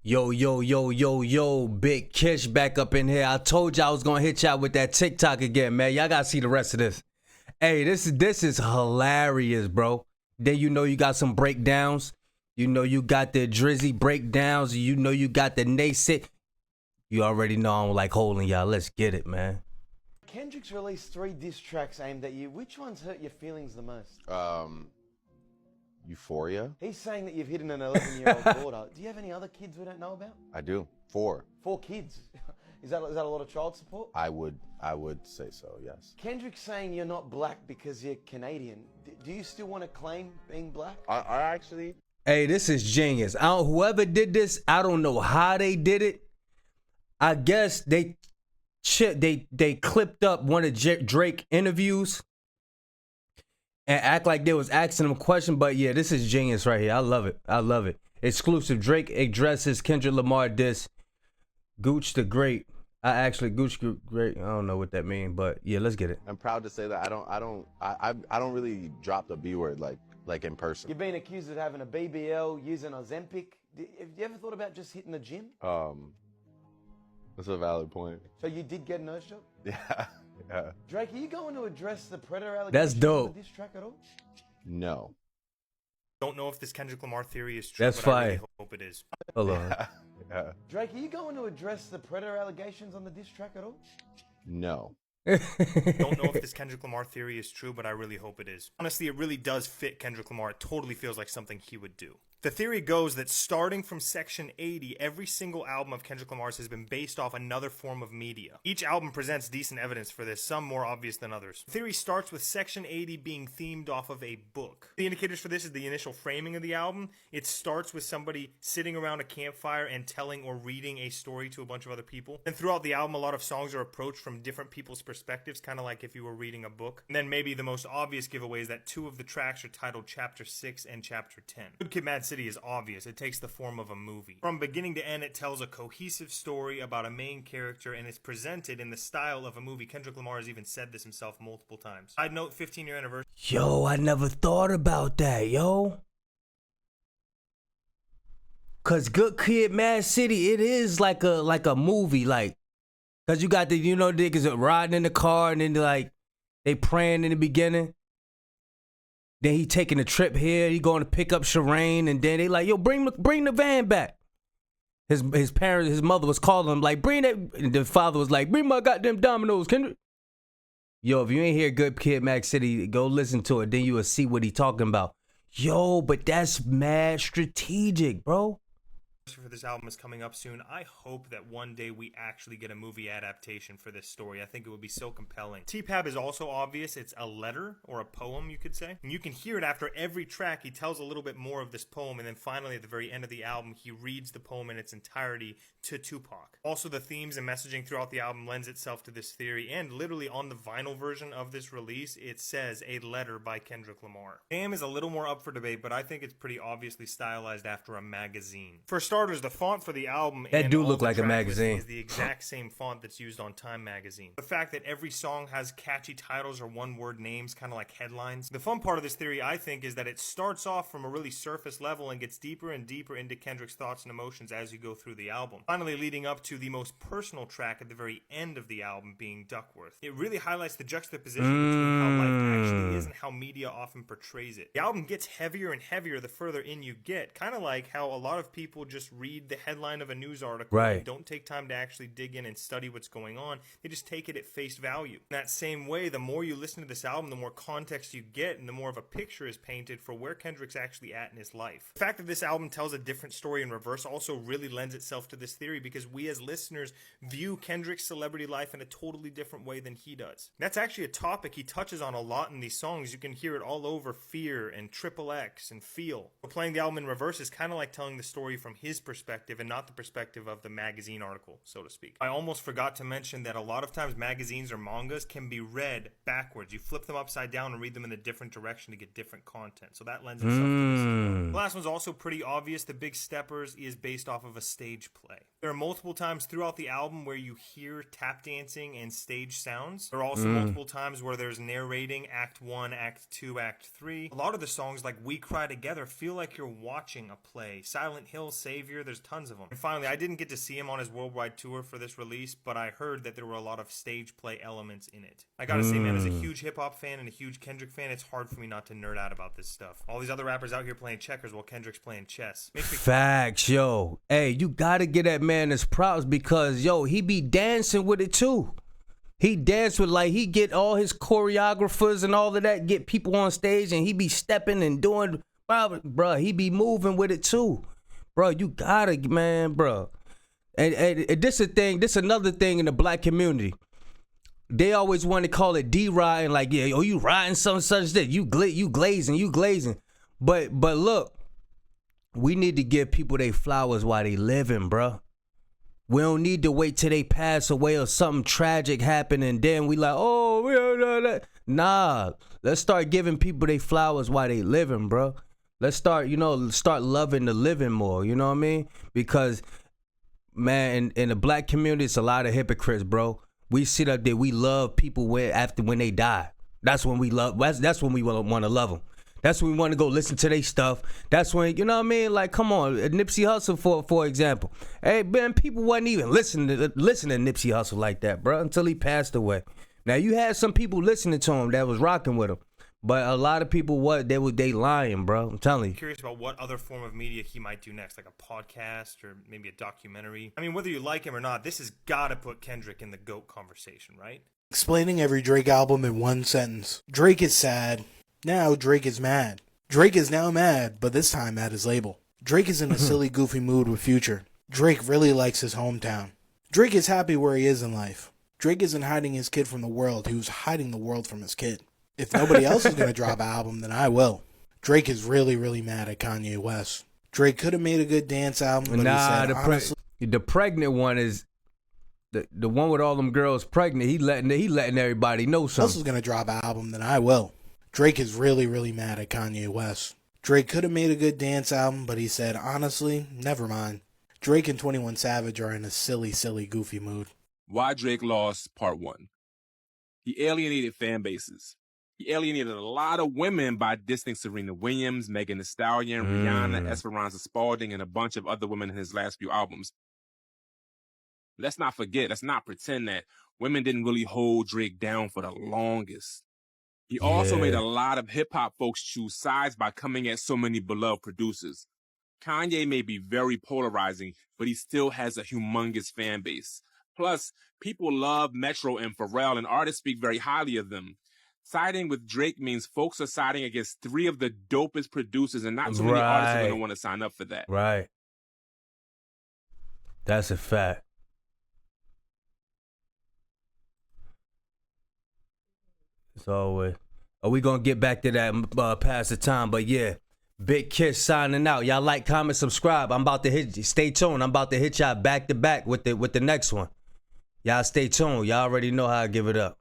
Yo, yo, yo, yo, yo, Big Kish back up in here. I told y'all I was gonna hit y'all with that TikTok again, man. Y'all gotta see the rest of this. Hey, this is hilarious, bro. Then you know you got some breakdowns. You know you got the Drizzy breakdowns. You know you got the Nasit. You already know I don't like holding y'all. Let's get it, man. Kendrick's released 3 diss tracks aimed at you. Which ones hurt your feelings the most? Euphoria. He's saying that you've hit an 11-year-old daughter. Do you have any other kids we don't know about? I do. 4. 4 kids. Is that a lot of child support? I would say so, yes. Kendrick's saying you're not black because you're Canadian. Do you still want to claim being black? I actually... Hey, this is genius. Whoever did this, I don't know how they did it. I guess they clipped up one of Drake interviews and act like they was asking him a question. But yeah, this is genius right here. I love it. I love it. Exclusive. Drake addresses Kendrick Lamar diss. Gooch the Great. Gooch the Great. I don't know what that means, but yeah, let's get it. I'm proud to say that I don't really drop the B word like in person. You've been accused of having a BBL, using Ozempic. Have you ever thought about just hitting the gym? That's a valid point. So you did get a nose job? Yeah. Yeah. Drake, are you going to address the Predator allegations? That's dope. On this track at all? No. Don't know if this Kendrick Lamar theory is true, That's but fire. I really hope it is. Hold on. Yeah. Drake, are you going to address the Predator allegations on the diss track at all? No. Don't know if this Kendrick Lamar theory is true, but I really hope it is. Honestly, it really does fit Kendrick Lamar. It totally feels like something he would do. The theory goes that starting from Section 80, every single album of Kendrick Lamar's has been based off another form of media. Each album presents decent evidence for this, some more obvious than others. The theory starts with Section 80 being themed off of a book. The indicators for this is the initial framing of the album. It starts with somebody sitting around a campfire and telling or reading a story to a bunch of other people. And throughout the album, a lot of songs are approached from different people's perspectives, kind of like if you were reading a book. And then maybe the most obvious giveaway is that 2 of the tracks are titled Chapter 6 and Chapter 10. Good Kid, Mad City is obvious. It takes the form of a movie. From beginning to end, it tells a cohesive story about a main character, and it's presented in the style of a movie. Kendrick Lamar has even said this himself multiple times. Side note, 15-year anniversary. Yo, I never thought about that, yo. Cause Good Kid, Mad City, it is like a movie, like, cause you got the niggas riding in the car and then they praying in the beginning. Then he taking a trip here. He going to pick up Shireen, and then they like, yo, bring the van back. His parents, his mother was calling him like, bring that. And the father was like, bring my goddamn dominoes, Kendrick. Yo, if you ain't hear Good Kid, Mad City, go listen to it. Then you will see what he talking about. Yo, but that's mad strategic, bro. For this album is coming up soon. I hope that one day we actually get a movie adaptation for this story. I think it would be so compelling. TPAB is also obvious. It's a letter or a poem, you could say. And you can hear it after every track. He tells a little bit more of this poem, and then finally at the very end of the album, he reads the poem in its entirety to Tupac. Also, the themes and messaging throughout the album lends itself to this theory, and literally on the vinyl version of this release, it says a letter by Kendrick Lamar. Damn is a little more up for debate, but I think it's pretty obviously stylized after a magazine. For starters, the font for the album that do look like a magazine is the exact same font that's used on Time magazine. The fact that every song has catchy titles or one-word names, kind of like headlines. The fun part of this theory, I think, is that it starts off from a really surface level and gets deeper and deeper into Kendrick's thoughts and emotions as you go through the album, finally leading up to the most personal track at the very end of the album being Duckworth. It really highlights the juxtaposition between how life actually is and how media often portrays it. The album gets heavier and heavier the further in you get, kind of like how a lot of people just read the headline of a news article, right, and don't take time to actually dig in and study what's going on. They just take it at face value. In that same way, the more you listen to this album, the more context you get and the more of a picture is painted for where Kendrick's actually at in his life. The fact that this album tells a different story in reverse also really lends itself to this theory, because we as listeners view Kendrick's celebrity life in a totally different way than he does. That's actually a topic he touches on a lot in these songs. You can hear it all over Fear and Triple X and Feel. But playing the album in reverse is kind of like telling the story from his perspective and not the perspective of the magazine article, so to speak. I almost forgot to mention that a lot of times magazines or mangas can be read backwards. You flip them upside down and read them in a different direction to get different content. So that lends itself to this. The last one's also pretty obvious. The Big Steppers is based off of a stage play. There are multiple times throughout the album where you hear tap dancing and stage sounds. There are also multiple times where there's narrating, Act 1, Act 2, Act 3. A lot of the songs, like We Cry Together, feel like you're watching a play. Silent Hill, Save Savior. There's tons of them. And finally, I didn't get to see him on his worldwide tour for this release, but I heard that there were a lot of stage play elements in it. I gotta say, man, as a huge hip-hop fan and a huge Kendrick fan, it's hard for me not to nerd out about this stuff. All these other rappers out here playing checkers while Kendrick's playing chess. Makes me Facts, yo. Hey, you gotta get that man his props because, yo, he be dancing with it too. He dance with, like, he get all his choreographers and all of that, get people on stage, and he be stepping and doing, bro, he be moving with it too. Bro, you gotta, man, bro. And this a thing, this another thing in the black community. They always want to call it D-riding, like, yeah, oh, you riding some such that you glazing. But look, we need to give people their flowers while they living, bro. We don't need to wait till they pass away or something tragic happen and then we like, oh, we don't know that. Nah, let's start giving people their flowers while they living, bro. Let's start, start loving the living more, you know what I mean? Because, man, in the black community, it's a lot of hypocrites, bro. We sit up there, we love people when they die. That's when we love, that's when we want to love them. That's when we want to go listen to their stuff. That's when, you know what I mean? Like, come on, Nipsey Hussle, for example. Hey, man, people wasn't even listening to Nipsey Hussle like that, bro, until he passed away. Now, you had some people listening to him that was rocking with him. But a lot of people, they lying, bro. I'm telling you. Curious about what other form of media he might do next, like a podcast or maybe a documentary. I mean, whether you like him or not, this has got to put Kendrick in the GOAT conversation, right? Explaining every Drake album in one sentence. Drake is sad. Now Drake is mad. Drake is now mad, but this time at his label. Drake is in a silly, goofy mood with Future. Drake really likes his hometown. Drake is happy where he is in life. Drake isn't hiding his kid from the world. He was hiding the world from his kid. If nobody else is going to drop an album, then I will. Drake is really, really mad at Kanye West. Drake could have made a good dance album, but he said, honestly... The pregnant one is... The one with all them girls pregnant, he letting everybody know something. If else is going to drop an album, then I will. Drake is really, really mad at Kanye West. Drake could have made a good dance album, but he said, honestly, never mind. Drake and 21 Savage are in a silly, silly, goofy mood. Why Drake Lost, Part 1. He alienated fan bases. He alienated a lot of women by dissing Serena Williams, Megan Thee Stallion, Rihanna, Esperanza Spalding, and a bunch of other women in his last few albums. Let's not forget, let's not pretend that women didn't really hold Drake down for the longest. He also made a lot of hip-hop folks choose sides by coming at so many beloved producers. Kanye may be very polarizing, but he still has a humongous fan base. Plus, people love Metro and Pharrell, and artists speak very highly of them. Siding with Drake means folks are siding against three of the dopest producers, and not too many artists are going to want to sign up for that. Right. That's a fact. So, are we going to get back to that past the time? But yeah, Big Kiss signing out. Y'all like, comment, subscribe. I'm about to hit you. Stay tuned. I'm about to hit y'all back to back with the next one. Y'all stay tuned. Y'all already know how I give it up.